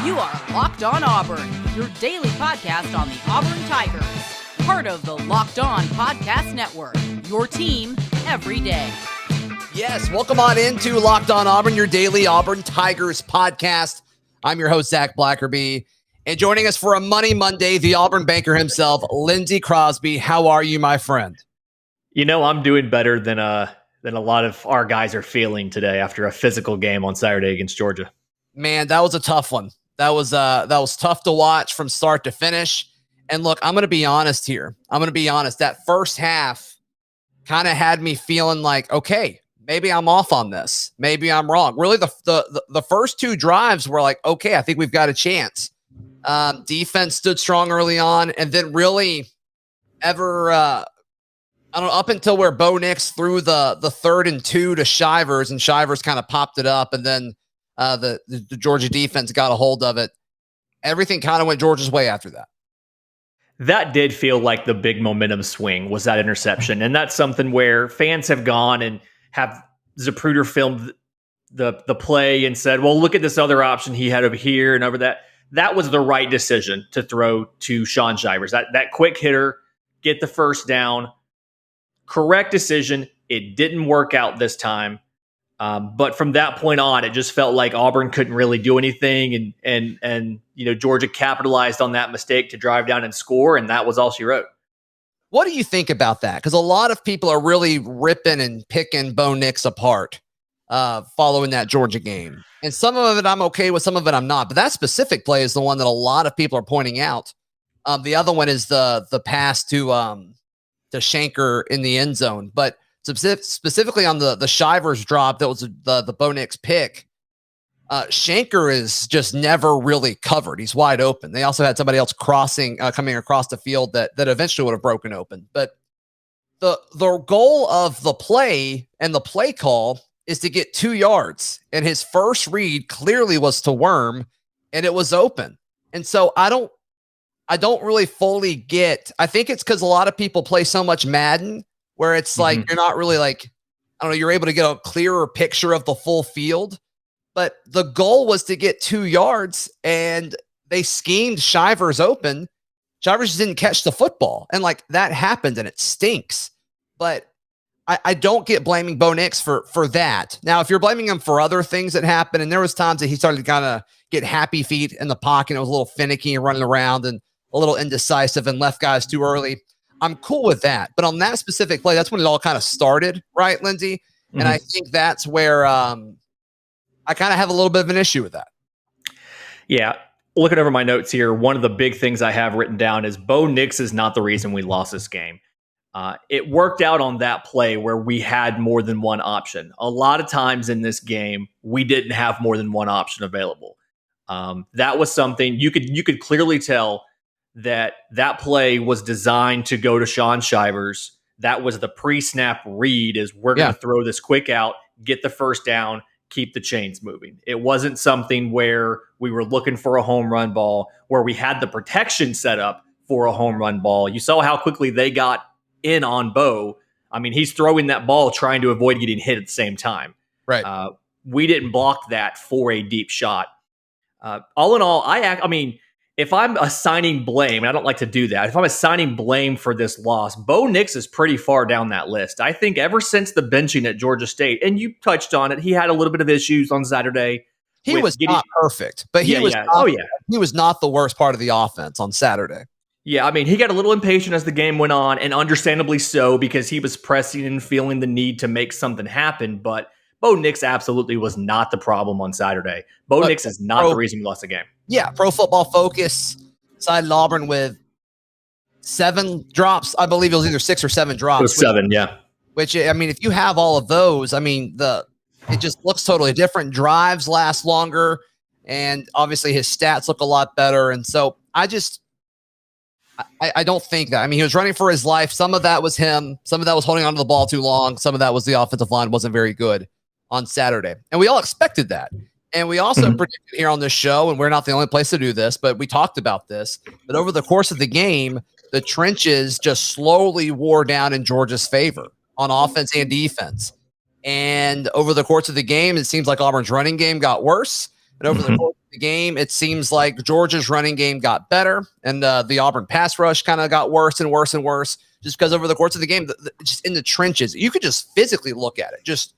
You are Locked On Auburn, your daily podcast on the Auburn Tigers. Part of the Locked On Podcast Network, your team every day. Yes, welcome on into Locked On Auburn, your daily Auburn Tigers podcast. I'm your host, Zac Blackerby. And joining us for a Money Monday, the Auburn banker himself, Lindsay Crosby. How are you, my friend? You know, I'm doing better than a lot of our guys are feeling today after a physical game on Saturday against Georgia. Man, that was a tough one. That was tough to watch from start to finish. And look, I'm going to be honest here. That first half kind of had me feeling like, okay, maybe I'm off on this. Maybe I'm wrong. Really, the first two drives were like, okay, I think we've got a chance. Defense stood strong early on, and then really up until where Bo Nix threw the 3rd and 2 to Shivers, and Shivers kind of popped it up, and then the Georgia defense got a hold of it. Everything kind of went Georgia's way after that. That did feel like the big momentum swing was that interception. And that's something where fans have gone and have Zapruder filmed the play and said, well, look at this other option he had over here and over that. That was the right decision to throw to Shaun Shivers. That quick hitter, get the first down. Correct decision. It didn't work out this time. But from that point on, it just felt like Auburn couldn't really do anything. And Georgia capitalized on that mistake to drive down and score. And that was all she wrote. What do you think about that? Because a lot of people are really ripping and picking Bo Nix apart following that Georgia game. And some of it I'm okay with, some of it I'm not. But that specific play is the one that a lot of people are pointing out. The other one is the pass to Shanker in the end zone. But specifically on the Shivers drop, that was the Bo Nix pick. Shanker is just never really covered. He's wide open. They also had somebody else coming across the field that eventually would have broken open. But the goal of the play and the play call is to get 2 yards. And his first read clearly was to worm, and it was open. And so I don't really fully get. I think it's because a lot of people play so much Madden where it's like you're not really you're able to get a clearer picture of the full field. But the goal was to get 2 yards, and they schemed Shivers open. Shivers just didn't catch the football. And that happened, and it stinks. But I don't get blaming Bo Nix for that. Now, if you're blaming him for other things that happened, and there was times that he started to kind of get happy feet in the pocket, and it was a little finicky and running around and a little indecisive and left guys too early, I'm cool with that. But on that specific play, that's when it all kind of started, right, Lindsay? And I think that's where I kind of have a little bit of an issue with that. Yeah. Looking over my notes here, one of the big things I have written down is Bo Nix is not the reason we lost this game. It worked out on that play where we had more than one option. A lot of times in this game, we didn't have more than one option available. That was something you could clearly tell that play was designed to go to Shaun Shivers. That was the pre-snap read is we're going to throw this quick out, get the first down, keep the chains moving. It wasn't something where we were looking for a home run ball, where we had the protection set up for a home run ball. You saw how quickly they got in on Bo. I mean, he's throwing that ball trying to avoid getting hit at the same time. Right. We didn't block that for a deep shot. All in all, I mean, if I'm assigning blame, and I don't like to do that, if I'm assigning blame for this loss, Bo Nix is pretty far down that list. I think ever since the benching at Georgia State, and you touched on it, he had a little bit of issues on Saturday. He was not perfect, but he was not the worst part of the offense on Saturday. Yeah, I mean, he got a little impatient as the game went on, and understandably so, because he was pressing and feeling the need to make something happen, but Bo Nix absolutely was not the problem on Saturday. Bo Nix is not the reason we lost the game. Yeah, Pro Football Focus sided Auburn with 7 drops. I believe it was either 6 or 7 drops. It was 7, yeah. Which, I mean, if you have all of those, I mean, it just looks totally different. Drives last longer, and obviously his stats look a lot better. And so I don't think that. I mean, he was running for his life. Some of that was him. Some of that was holding onto the ball too long. Some of that was the offensive line wasn't very good on Saturday. And we all expected that. And we also predicted here on this show, and we're not the only place to do this, but we talked about this, that over the course of the game, the trenches just slowly wore down in Georgia's favor on offense and defense. And over the course of the game, it seems like Auburn's running game got worse. And over the course of the game, it seems like Georgia's running game got better, and the Auburn pass rush kind of got worse and worse and worse, just because over the course of the game, just in the trenches, you could just physically look at it. Just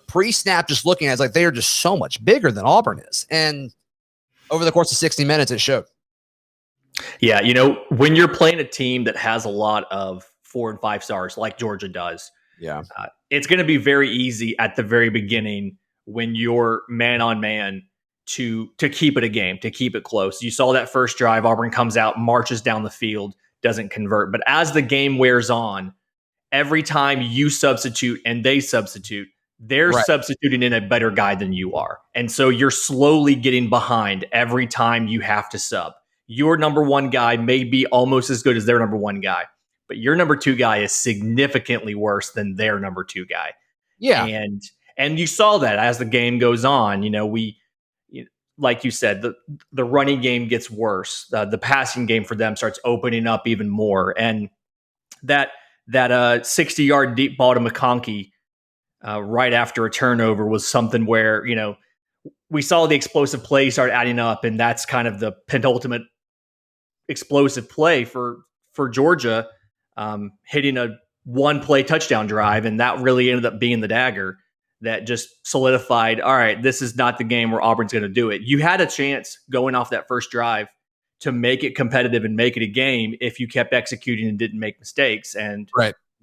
pre-snap, just looking at it, it's like they are just so much bigger than Auburn is. And over the course of 60 minutes, it showed. Yeah, when you're playing a team that has a lot of 4 and 5 stars like Georgia does, it's going to be very easy at the very beginning when you're man on man to keep it a game, to keep it close. You saw that first drive, Auburn comes out, marches down the field, doesn't convert. But as the game wears on, every time you substitute and they substitute, they're substituting in a better guy than you are. And so you're slowly getting behind every time you have to sub. Your number one guy may be almost as good as their number one guy, but your number two guy is significantly worse than their number two guy. Yeah. And you saw that as the game goes on. Like you said, the running game gets worse. The passing game for them starts opening up even more. And that 60-yard deep ball to McConkey right after a turnover was something where, we saw the explosive play start adding up, and that's kind of the penultimate explosive play for Georgia, hitting a one-play touchdown drive, and that really ended up being the dagger that just solidified, all right, this is not the game where Auburn's going to do it. You had a chance going off that first drive to make it competitive and make it a game if you kept executing and didn't make mistakes, and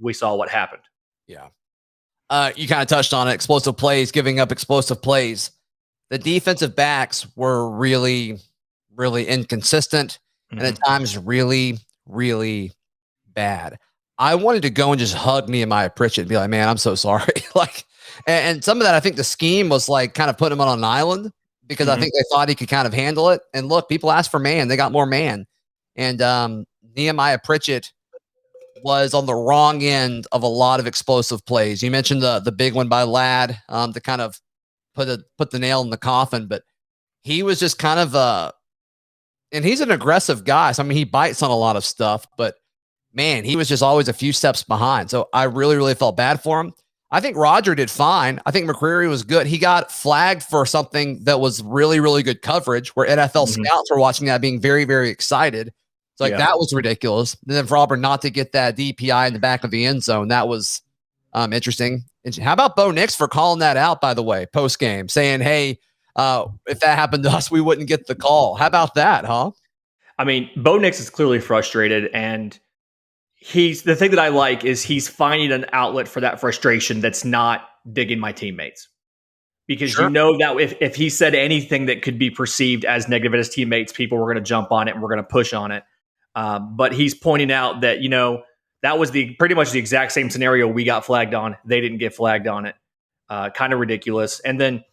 we saw what happened. Yeah. You kind of touched on it, explosive plays, giving up explosive plays. The defensive backs were really, really inconsistent and at times really, really bad. I wanted to go and just hug Nehemiah Pritchett and be like, man, I'm so sorry. And some of that, I think the scheme was like kind of putting him on an island because I think they thought he could kind of handle it. And look, people asked for man. They got more man. And Nehemiah Pritchett was on the wrong end of a lot of explosive plays. You mentioned the big one by Ladd to kind of put the nail in the coffin, but he was just kind of and he's an aggressive guy. So, I mean, he bites on a lot of stuff, but man, he was just always a few steps behind. So I really, really felt bad for him. I think Roger did fine. I think McCreary was good. He got flagged for something that was really, really good coverage where NFL scouts were watching that being very, very excited. It's that was ridiculous. And then for Auburn not to get that DPI in the back of the end zone, that was interesting. And how about Bo Nix for calling that out, by the way, post game, saying, hey, if that happened to us, we wouldn't get the call. How about that, huh? I mean, Bo Nix is clearly frustrated, and the thing that I like is he's finding an outlet for that frustration that's not digging my teammates. Because that if he said anything that could be perceived as negative at his teammates, people were going to jump on it and we're going to push on it. But he's pointing out that, that was pretty much the exact same scenario we got flagged on. They didn't get flagged on it. Kind of ridiculous. And then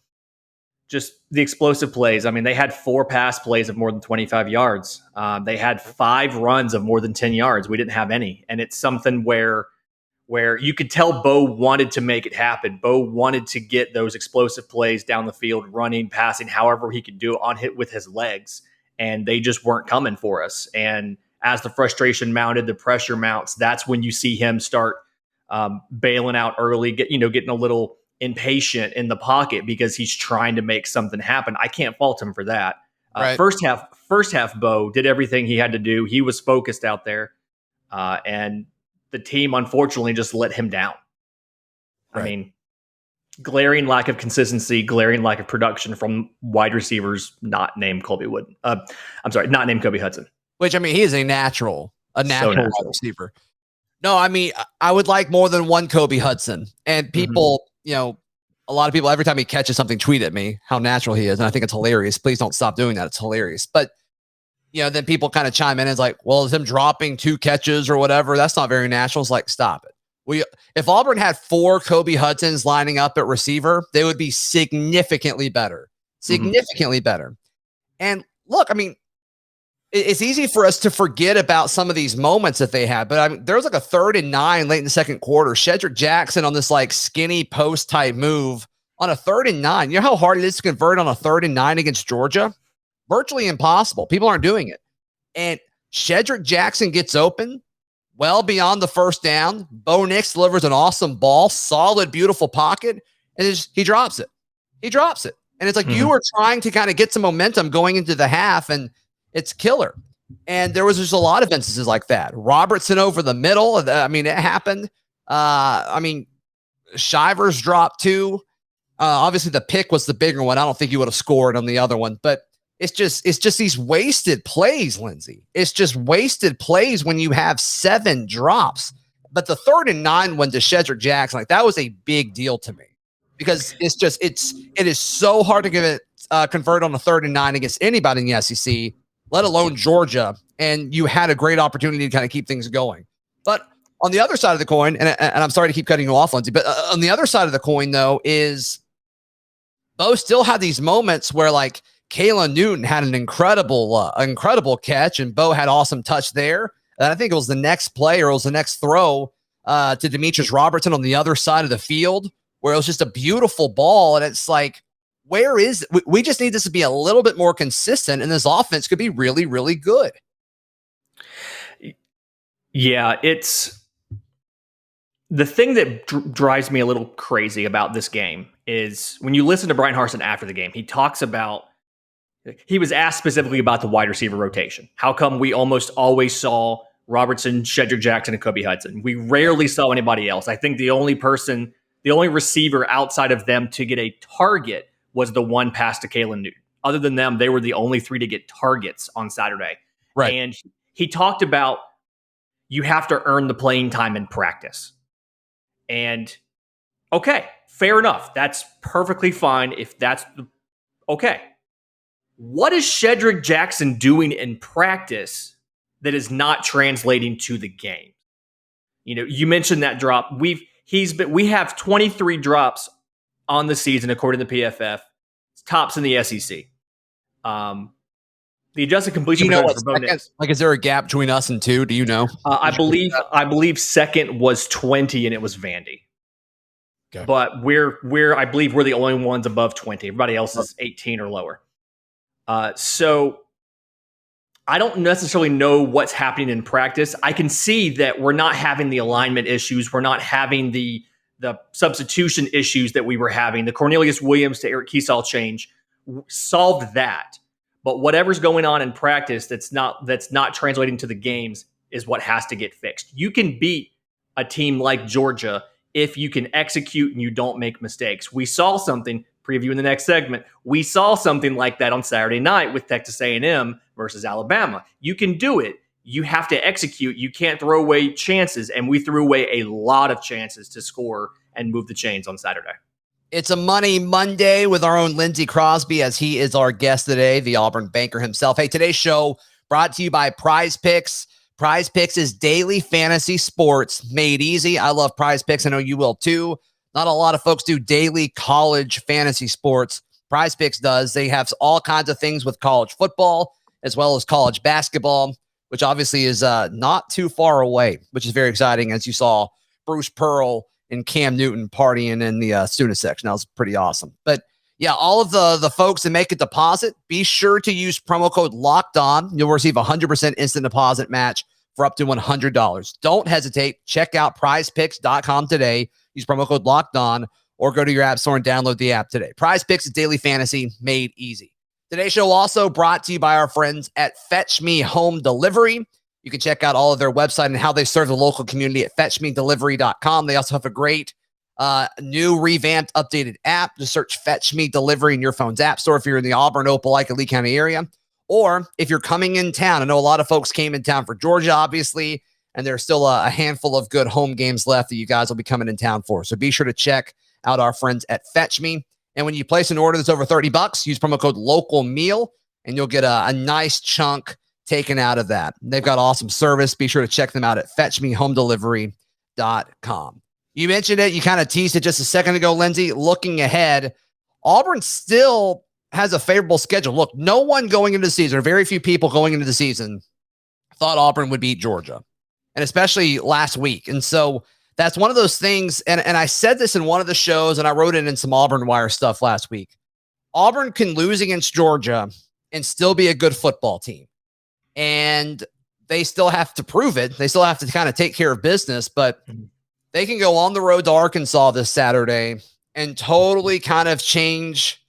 just the explosive plays. I mean, they had 4 pass plays of more than 25 yards. They had 5 runs of more than 10 yards. We didn't have any. And it's something where you could tell Bo wanted to make it happen. Bo wanted to get those explosive plays down the field, running, passing, however he could do it on hit with his legs. And they just weren't coming for us. And as the frustration mounted, the pressure mounts, that's when you see him start bailing out early, getting a little impatient in the pocket because he's trying to make something happen. I can't fault him for that. First half, Bo did everything he had to do. He was focused out there, and the team unfortunately just let him down. I mean, glaring lack of consistency, glaring lack of production from wide receivers not named Kobe Hudson. Which, I mean, he is a natural wide receiver. No, I mean, I would like more than one Kobe Hudson. And people, a lot of people, every time he catches something, tweet at me how natural he is. And I think it's hilarious. Please don't stop doing that. It's hilarious. But, then people kind of chime in and it's like, well, is him dropping 2 catches or whatever? That's not very natural. It's like, stop it. If Auburn had 4 Kobe Hudsons lining up at receiver, they would be significantly better. Significantly better. And look, I mean, it's easy for us to forget about some of these moments that they had, but I mean, there was like a 3rd and 9 late in the second quarter. Shedrick Jackson on this like skinny post type move on a 3rd and 9. You know how hard it is to convert on a 3rd and 9 against Georgia? Virtually impossible. People aren't doing it. And Shedrick Jackson gets open well beyond the first down. Bo Nix delivers an awesome ball, solid, beautiful pocket, and he drops it. He drops it. And it's like you were trying to kind of get some momentum going into the half, and it's killer. And there was just a lot of instances like that. Robertson over the middle. It happened. Shivers dropped too. Obviously, the pick was the bigger one. I don't think he would have scored on the other one, but it's just these wasted plays, Lindsay. It's just wasted plays when you have 7 drops. But the 3rd and 9 one to Shedrick Jackson, like that was a big deal to me because it is so hard to give it convert on a 3rd and 9 against anybody in the SEC, let alone Georgia. And you had a great opportunity to kind of keep things going. But on the other side of the coin, and I'm sorry to keep cutting you off, Lindsay, but on the other side of the coin, though, is Bo still had these moments where like Kayla Newton had an incredible catch, and Bo had awesome touch there. And I think it was the next play or it was the next throw to Demetrius Robertson on the other side of the field where it was just a beautiful ball. And it's like, where is – we just need this to be a little bit more consistent, and this offense could be really, really good. Yeah, it's – the thing that drives me a little crazy about this game is when you listen to Brian Harsin after the game, he talks about – he was asked specifically about the wide receiver rotation. How come we almost always saw Robertson, Shedrick Jackson, and Kobe Hudson? We rarely saw anybody else. I think the only receiver outside of them to get a target was the one pass to Kayla Newton. Other than them, they were the only 3 to get targets on Saturday. Right. And he talked about you have to earn the playing time in practice. And okay, fair enough. That's perfectly fine if that's okay. What is Shedrick Jackson doing in practice that is not translating to the game? You know, you mentioned that drop. We have 23 drops on the season according to PFF. It's tops in the SEC. The adjusted completion percentage for Bo Nix. Like, is there a gap between us and 2? Do you know? I believe second was 20, and it was Vandy. Okay. But I believe we're the only ones above 20. Everybody else is 18 or lower. So I don't necessarily know what's happening in practice. I can see that we're not having the alignment issues. We're not having the substitution issues that we were having. The Cornelius Williams to Eric Kiesau change solved that. But whatever's going on in practice that's not translating to the games is what has to get fixed. You can beat a team like Georgia if you can execute and you don't make mistakes. We saw something, preview in the next segment, we saw something like that on Saturday night with Texas A&M versus Alabama. You can do it. You have to execute. You can't throw away chances. And we threw away a lot of chances to score and move the chains on Saturday. It's a Money Monday with our own Lindsay Crosby, as he is our guest today, the Auburn banker himself. Hey, today's show brought to you by Prize Picks. Prize Picks is daily fantasy sports made easy. I love Prize Picks. I know you will too. Not a lot of folks do daily college fantasy sports. Prize Picks does. They have all kinds of things with college football as well as college basketball, which obviously is not too far away, which is very exciting, as you saw Bruce Pearl and Cam Newton partying in the student section. That was pretty awesome. But yeah, all of the folks that make a deposit, be sure to use promo code Locked On. You'll receive a 100% instant deposit match for up to $100. Don't hesitate. Check out prizepicks.com today. Use promo code Locked On or go to your app store and download the app today. Prize Picks is daily fantasy made easy. Today's show also brought to you by our friends at Fetch Me Home Delivery. You can check out all of their website and how they serve the local community at fetchmedelivery.com. They also have a great new revamped updated app. Just search Fetch Me Delivery in your phone's app store if you're in the Auburn, Opelika, Lee County area. Or if you're coming in town, I know a lot of folks came in town for Georgia, obviously, and there's still a handful of good home games left that you guys will be coming in town for. So be sure to check out our friends at Fetch Me. And when you place an order that's over $30, use promo code LOCALMEAL, and you'll get a nice chunk taken out of that. They've got awesome service. Be sure to check them out at fetchmehomedelivery.com. You mentioned it. You kind of teased it just a second ago, Lindsay. Looking ahead, Auburn still has a favorable schedule. Look, no one going into the season, or very few people going into the season, thought Auburn would beat Georgia, and especially last week. And so that's one of those things, and I said this in one of the shows, and I wrote it in some Auburn Wire stuff last week. Auburn can lose against Georgia and still be a good football team. And they still have to prove it. They still have to kind of take care of business, but they can go on the road to Arkansas this Saturday and totally kind of change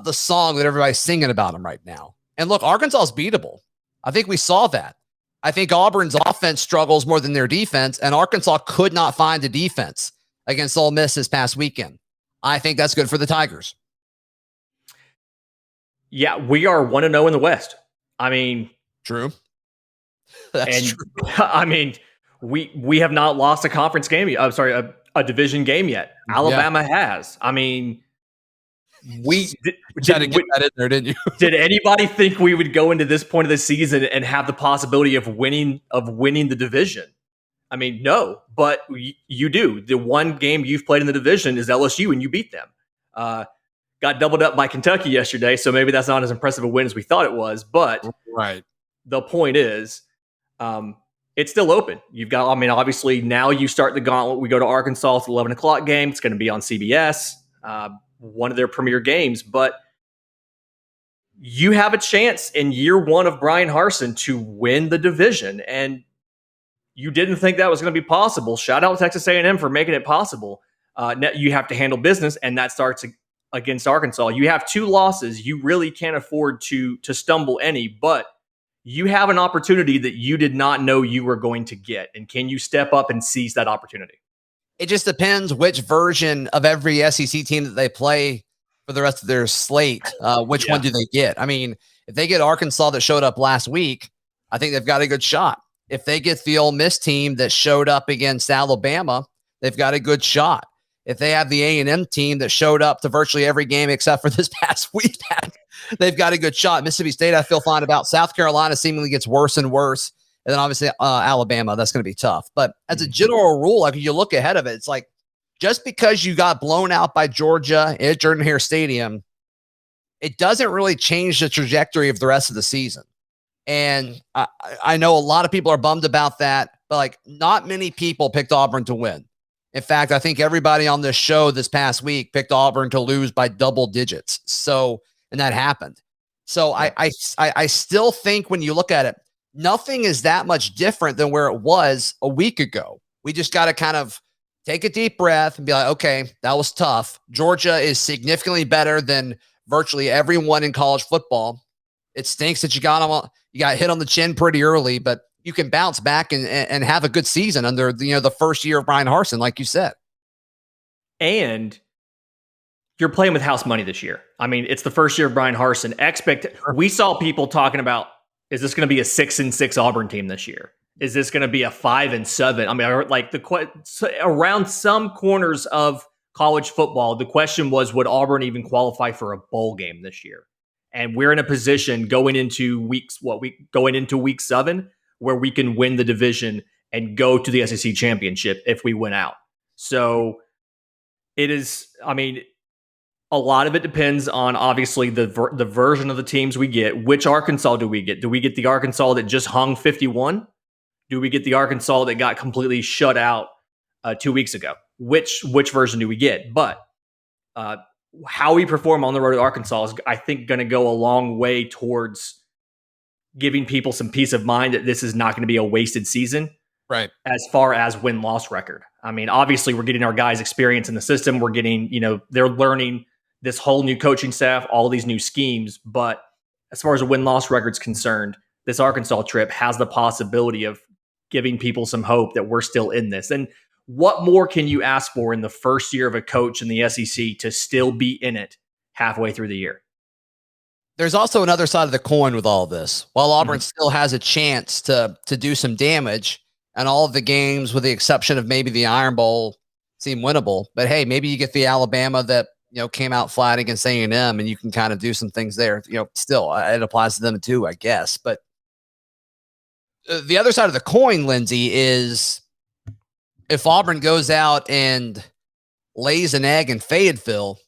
the song that everybody's singing about them right now. And look, Arkansas is beatable. I think we saw that. I think Auburn's offense struggles more than their defense, and Arkansas could not find a defense against Ole Miss this past weekend. I think that's good for the Tigers. Yeah, we are 1-0 in the West. I mean, true. That's true. I mean, we have not lost a conference game. I'm sorry, a division game yet. Alabama has. I mean, we tried to get that in there, didn't you? Did anybody think we would go into this point of the season and have the possibility of winning the division? I mean, no, but you do. The one game you've played in the division is LSU, and you beat them. Got doubled up by Kentucky yesterday, so maybe that's not as impressive a win as we thought it was. But right, the point is, it's still open. You've got, I mean, obviously now you start the gauntlet. We go to Arkansas. It's 11 o'clock game. It's going to be on CBS, one of their premier games. But you have a chance in year one of Brian Harsin to win the division, and you didn't think that was going to be possible. Shout out to Texas A&M for making it possible. You have to handle business, and that starts against Arkansas. You have 2 losses. You really can't afford to stumble any, but you have an opportunity that you did not know you were going to get. And can you step up and seize that opportunity? It just depends which version of every SEC team that they play for the rest of their slate. Which one do they get? I mean, if they get Arkansas that showed up last week, I think they've got a good shot. If they get the Ole Miss team that showed up against Alabama, they've got a good shot. If they have the A&M team that showed up to virtually every game except for this past week, they've got a good shot. Mississippi State, I feel fine about. South Carolina seemingly gets worse and worse. And then obviously Alabama, that's going to be tough. But as a general rule, like you look ahead of it, it's like just because you got blown out by Georgia at Jordan-Hare Stadium, it doesn't really change the trajectory of the rest of the season. And I know a lot of people are bummed about that, but like not many people picked Auburn to win. In fact, I think everybody on this show this past week picked Auburn to lose by double digits. So, and that happened. So I still think when you look at it, nothing is that much different than where it was a week ago. We just got to kind of take a deep breath and be like, okay, that was tough. Georgia is significantly better than virtually everyone in college football. It stinks that you got hit on the chin pretty early, but you can bounce back and have a good season under the first year of Brian Harsin, like you said. And you're playing with house money this year. I mean, it's the first year of Brian Harsin. We saw people talking about, is this going to be a 6-6 Auburn team this year? Is this going to be a 5-7? I mean, like around some corners of college football, the question was, would Auburn even qualify for a bowl game this year? And we're in a position going into week 7 where we can win the division and go to the SEC championship if we win out. So it is, I mean, a lot of it depends on obviously the version of the teams we get. Which Arkansas do we get? Do we get the Arkansas that just hung 51? Do we get the Arkansas that got completely shut out 2 weeks ago? Which version do we get? But how we perform on the road to Arkansas is, I think, going to go a long way towards giving people some peace of mind that this is not going to be a wasted season. Right. As far as win-loss record. I mean, obviously we're getting our guys experience in the system. We're getting, they're learning this whole new coaching staff, all these new schemes. But as far as a win-loss record's concerned, this Arkansas trip has the possibility of giving people some hope that we're still in this. And what more can you ask for in the first year of a coach in the SEC to still be in it halfway through the year? There's also another side of the coin with all this. While Auburn still has a chance to do some damage, and all of the games, with the exception of maybe the Iron Bowl, seem winnable. But hey, maybe you get the Alabama that came out flat against A&M, and you can kind of do some things there. Still it applies to them too, I guess. But the other side of the coin, Lindsay, is if Auburn goes out and lays an egg in Fayetteville,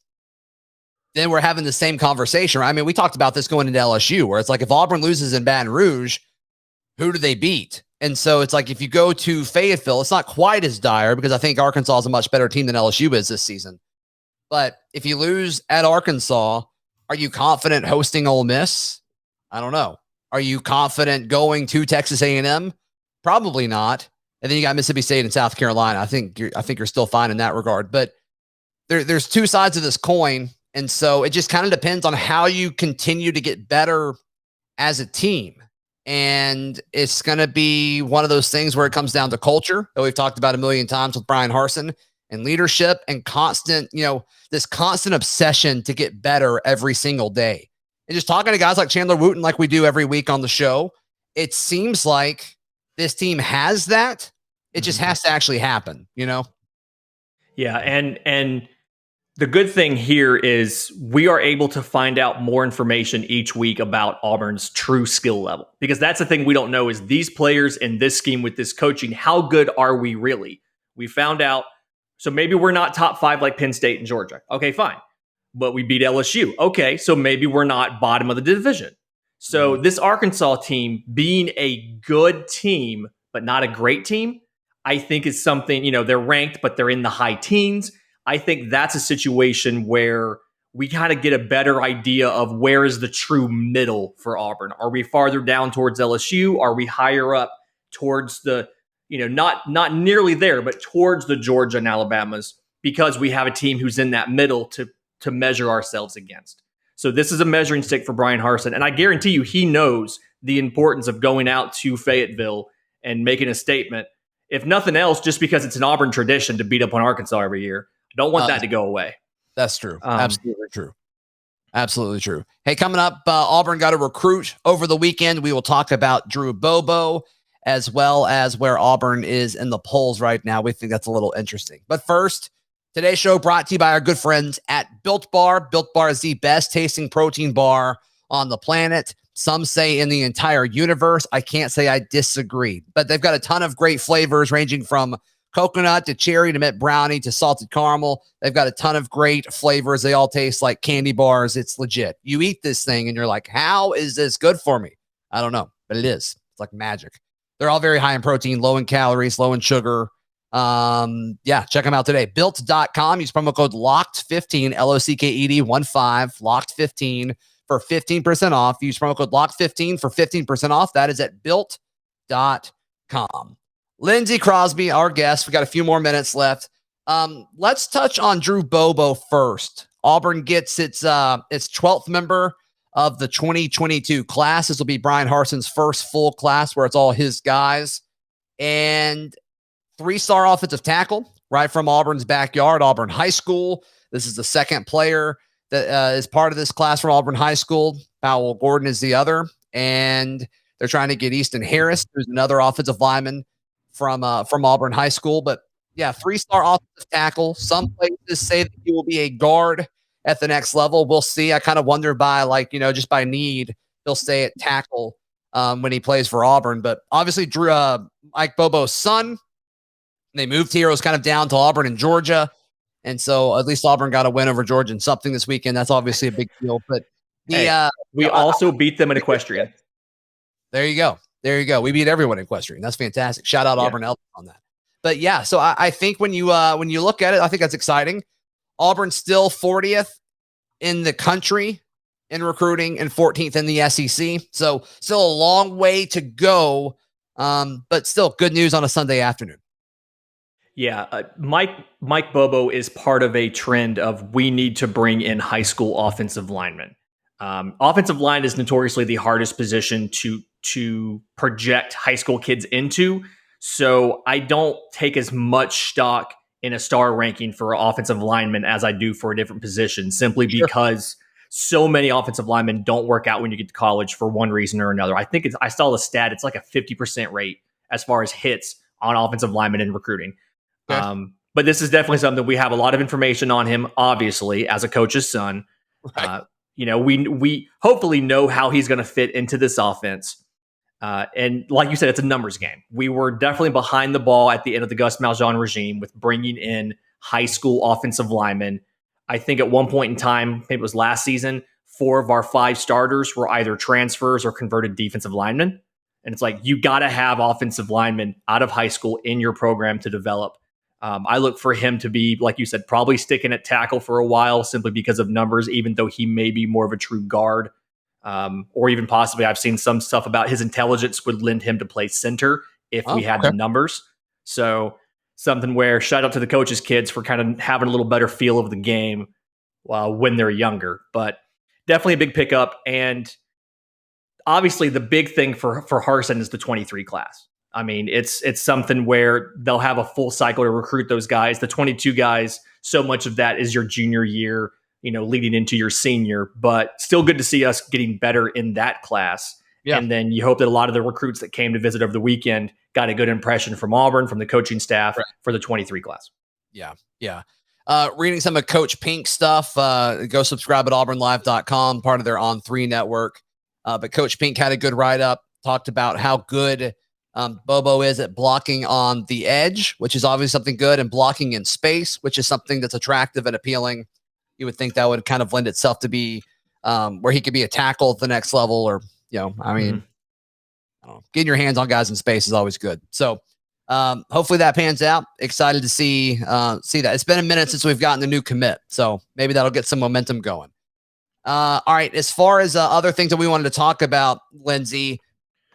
then we're having the same conversation. Right? I mean, we talked about this going into LSU, where it's like if Auburn loses in Baton Rouge, who do they beat? And so it's like if you go to Fayetteville, it's not quite as dire because I think Arkansas is a much better team than LSU is this season. But if you lose at Arkansas, are you confident hosting Ole Miss? I don't know. Are you confident going to Texas A&M? Probably not. And then you got Mississippi State and South Carolina. I think you're still fine in that regard. But there's two sides of this coin. And so it just kind of depends on how you continue to get better as a team. And it's going to be one of those things where it comes down to culture that we've talked about a million times with Brian Harsin, and leadership and constant, this constant obsession to get better every single day. And just talking to guys like Chandler Wooten, like we do every week on the show, it seems like this team has that. It just has to actually happen, Yeah. And the good thing here is we are able to find out more information each week about Auburn's true skill level, because that's the thing we don't know is these players in this scheme with this coaching, how good are we really? We found out. So maybe we're not top 5 like Penn State and Georgia. Okay, fine. But we beat LSU. Okay, so maybe we're not bottom of the division. So this Arkansas team being a good team, but not a great team, I think is something, they're ranked, but they're in the high teens. I think that's a situation where we kind of get a better idea of where is the true middle for Auburn. Are we farther down towards LSU? Are we higher up towards the, not nearly there, but towards the Georgia and Alabamas, because we have a team who's in that middle to measure ourselves against. So this is a measuring stick for Brian Harsin. And I guarantee you, he knows the importance of going out to Fayetteville and making a statement. If nothing else, just because it's an Auburn tradition to beat up on Arkansas every year. Don't want that to go away. That's true. Absolutely true. Absolutely true. Hey, coming up, Auburn got a recruit over the weekend. We will talk about Drew Bobo, as well as where Auburn is in the polls right now. We think that's a little interesting. But first, today's show brought to you by our good friends at Built Bar. Built Bar is the best tasting protein bar on the planet. Some say in the entire universe. I can't say I disagree, but they've got a ton of great flavors ranging from coconut to cherry to mint brownie to salted caramel. They've got a ton of great flavors. They all taste like candy bars. It's legit. You eat this thing and you're like, how is this good for me? I don't know, but it is. It's like magic. They're all very high in protein, low in calories, low in sugar. Check them out today. Built.com. Use promo code LOCKED15, LOCKED15, LOCKED15 for 15% off. Use promo code LOCKED15 for 15% off. That is at Built.com. Lindsay Crosby, our guest. We got a few more minutes left. Let's touch on Drew Bobo first. Auburn gets its 12th member of the 2022 class. This will be Brian Harsin's first full class where it's all his guys. And 3-star offensive tackle right from Auburn's backyard, Auburn High School. This is the second player that is part of this class from Auburn High School. Powell Gordon is the other. And they're trying to get Easton Harris, who's another offensive lineman from Auburn High School. But yeah, 3-star offensive tackle. Some places say that he will be a guard at the next level. We'll see. I kind of wonder just by need, he'll stay at tackle when he plays for Auburn. But obviously, Drew, Mike Bobo's son, they moved here. It was kind of down to Auburn and Georgia. And so at least Auburn got a win over Georgia in something this weekend. That's obviously a big deal. But we also beat them in equestrian. There you go. We beat everyone in equestrian. That's fantastic. Shout out Auburn on that. But yeah, so I think when you look at it, I think that's exciting. Auburn's still 40th in the country in recruiting and 14th in the SEC. So still a long way to go, but still good news on a Sunday afternoon. Yeah, Mike Bobo is part of a trend of we need to bring in high school offensive linemen. Offensive line is notoriously the hardest position to project high school kids into. So I don't take as much stock in a star ranking for offensive linemen as I do for a different position, simply because so many offensive linemen don't work out when you get to college for one reason or another. I saw the stat. It's like a 50% rate as far as hits on offensive linemen in recruiting. Okay. But this is definitely something we have a lot of information on him, obviously, as a coach's son. Right. We hopefully know how he's going to fit into this offense. And like you said, it's a numbers game. We were definitely behind the ball at the end of the Gus Malzahn regime with bringing in high school offensive linemen. I think at one point in time, maybe it was last season, 4 of our 5 starters were either transfers or converted defensive linemen. And it's like, you got to have offensive linemen out of high school in your program to develop. I look for him to be, like you said, probably sticking at tackle for a while simply because of numbers, even though he may be more of a true guard. Or even possibly I've seen some stuff about his intelligence would lend him to play center if we had the numbers. So something where shout out to the coach's kids for kind of having a little better feel of the game when they're younger. But definitely a big pickup. And obviously the big thing for Harsin is the 23 class. I mean, it's something where they'll have a full cycle to recruit those guys. The 22 guys, so much of that is your junior year, leading into your senior, but still good to see us getting better in that class. Yeah. And then you hope that a lot of the recruits that came to visit over the weekend got a good impression from Auburn, from the coaching staff for the 23 class. Yeah. Yeah. Reading some of Coach Pink's stuff, go subscribe at auburnlive.com, part of their On3 network. But Coach Pink had a good write-up, talked about how good Bobo is at blocking on the edge, which is obviously something good, and blocking in space, which is something that's attractive and appealing. You would think that would kind of lend itself to be where he could be a tackle at the next level, or, I don't know, getting your hands on guys in space is always good. So hopefully that pans out. Excited to see that. It's been a minute since we've gotten a new commit, so maybe that'll get some momentum going. All right. As far as other things that we wanted to talk about, Lindsay,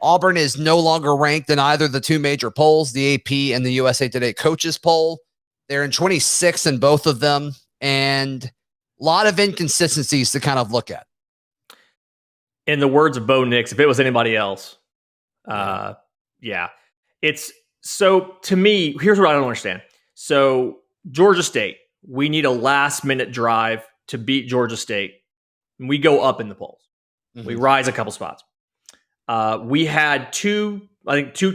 Auburn is no longer ranked in either the two major polls, the AP and the USA Today coaches poll. They're in 26th in both of them, and a lot of inconsistencies to kind of look at. In the words of Bo Nix, if it was anybody else, it's so, to me, here's what I don't understand. So Georgia State, we need a last minute drive to beat Georgia State. We go up in the polls. Mm-hmm. We rise a couple spots. We had two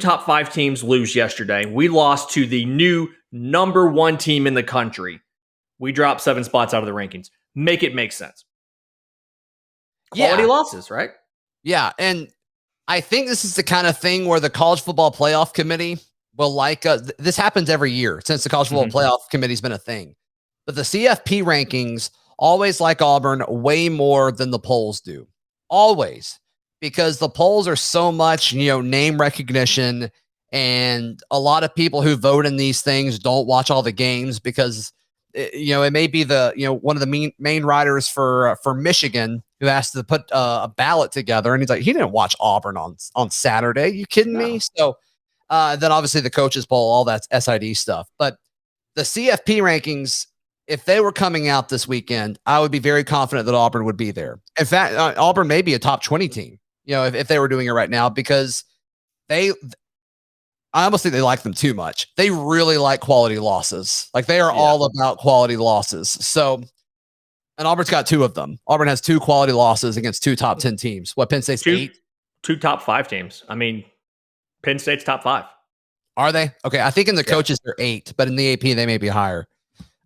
top 5 teams lose yesterday. We lost to the new number 1 team in the country. We dropped 7 spots out of the rankings. Make it make sense. Quality losses, right? Yeah, and I think this is the kind of thing where the College Football Playoff Committee will this happens every year since the College Football Playoff Committee's been a thing. But the CFP rankings always like Auburn way more than the polls do. Always. Because the polls are so much, name recognition, and a lot of people who vote in these things don't watch all the games because, it may be one of the main writers for Michigan who has to put a ballot together. And he's like, he didn't watch Auburn on Saturday. You kidding me? So then obviously the coaches poll, all that's SID stuff. But the CFP rankings, if they were coming out this weekend, I would be very confident that Auburn would be there. In fact, Auburn may be a top 20 team, if they were doing it right now, because I almost think they like them too much. They really like quality losses. Like, they are all about quality losses. So, and Auburn's got 2 of them. Auburn has 2 quality losses against 2 top 10 teams. What, Penn State's 8? 2 top 5 teams. I mean, Penn State's top 5. Are they? Okay. I think in the coaches they're 8, but in the AP they may be higher.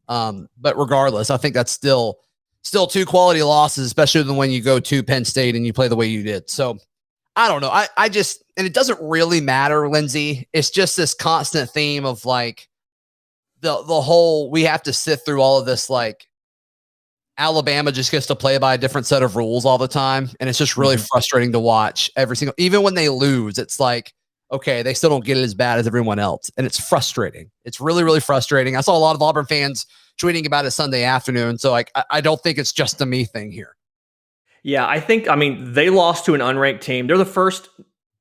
But regardless, I think that's still 2 quality losses, especially when you go to Penn State and you play the way you did. So I don't know. I just, and it doesn't really matter, Lindsay. It's just this constant theme of like the whole, we have to sit through all of this. Like, Alabama just gets to play by a different set of rules all the time. And it's just really frustrating to watch even when they lose, it's like, okay, they still don't get it as bad as everyone else. And it's frustrating. It's really, really frustrating. I saw a lot of Auburn fans tweeting about it Sunday afternoon. So I don't think it's just a me thing here. Yeah, they lost to an unranked team. They're the first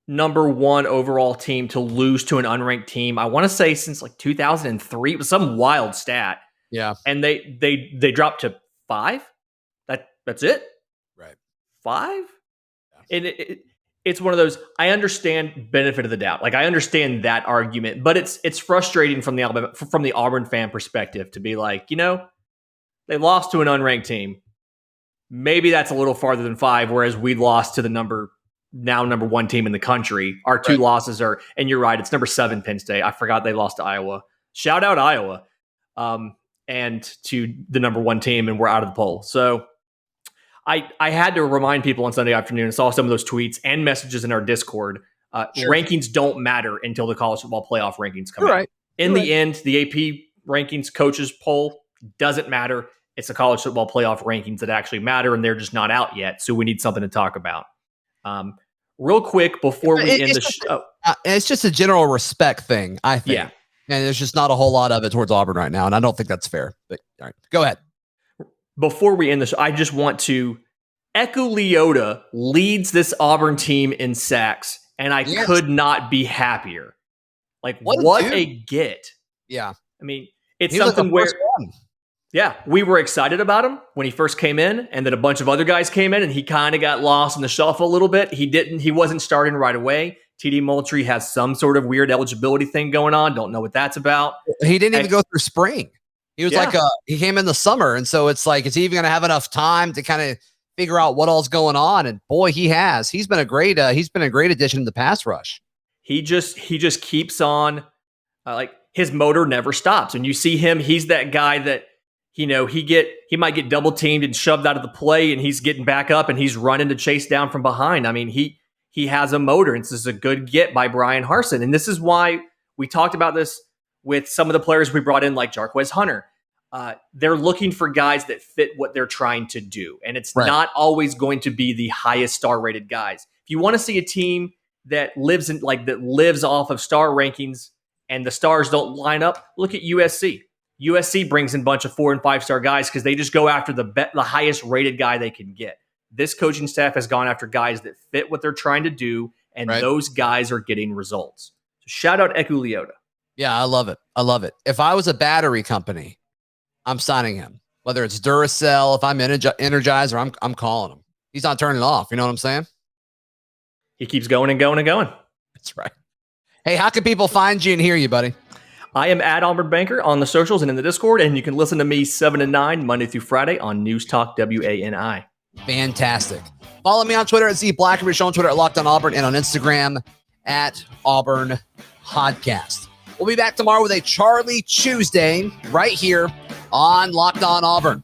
number 1 overall team to lose to an unranked team. I want to say since like 2003. It was some wild stat. Yeah. And they dropped to 5. That's it. Right. 5. Yeah. And it's one of those, I understand benefit of the doubt. Like, I understand that argument, but it's frustrating from the Auburn fan perspective to be like, they lost to an unranked team. Maybe that's a little farther than 5, whereas we lost to the number 1 team in the country. Our 2 losses are, and you're right, it's number 7 Penn State. I forgot they lost to Iowa. Shout out Iowa. And to the number 1 team, and we're out of the poll. So I had to remind people on Sunday afternoon, saw some of those tweets and messages in our Discord. Rankings don't matter until the college football playoff rankings come out. In the end, the AP rankings coaches poll doesn't matter. It's the college football playoff rankings that actually matter, and they're just not out yet. So we need something to talk about. Real quick before we end the show. It's just a general respect thing, I think. Yeah. And there's just not a whole lot of it towards Auburn right now, and I don't think that's fair. But all right, go ahead. Before we end the show, I just want to echo Leota leads this Auburn team in sacks, and I could not be happier. Like, what a get. Yeah. I mean, it's something where Yeah, we were excited about him when he first came in, and then a bunch of other guys came in, and he kind of got lost in the shuffle a little bit. He wasn't starting right away. TD Moultrie has some sort of weird eligibility thing going on. Don't know what that's about. He didn't even go through spring. He was he came in the summer, and so it's like, is he even going to have enough time to kind of figure out what all's going on? And boy, he has. He's been a great addition to the pass rush. He just keeps on, like his motor never stops. And you see him, he's that guy that, he might get double teamed and shoved out of the play, and he's getting back up and he's running to chase down from behind. I mean, he has a motor, and this is a good get by Brian Harsin. And this is why we talked about this with some of the players we brought in, like Jarquez Hunter. They're looking for guys that fit what they're trying to do. And it's not always going to be the highest star rated guys. If you want to see a team that lives off of star rankings and the stars don't line up, look at USC. USC brings in a bunch of 4 and 5 star guys because they just go after the highest rated guy they can get. This coaching staff has gone after guys that fit what they're trying to do, and those guys are getting results. So shout out Eku Leota. Yeah, I love it. If I was a battery company, I'm signing him. Whether it's Duracell, if I'm Energizer, I'm calling him. He's not turning off. You know what I'm saying? He keeps going and going and going. That's right. Hey, how can people find you and hear you, buddy? I am at Auburn Banker on the socials and in the Discord, and you can listen to me 7 to 9 Monday through Friday on NewsTalk WANI. Fantastic. Follow me on Twitter at Zac Blackerby, show on Twitter at Locked On Auburn, and on Instagram at Auburn Podcast. We'll be back tomorrow with a Charlie Tuesday right here on Locked On Auburn.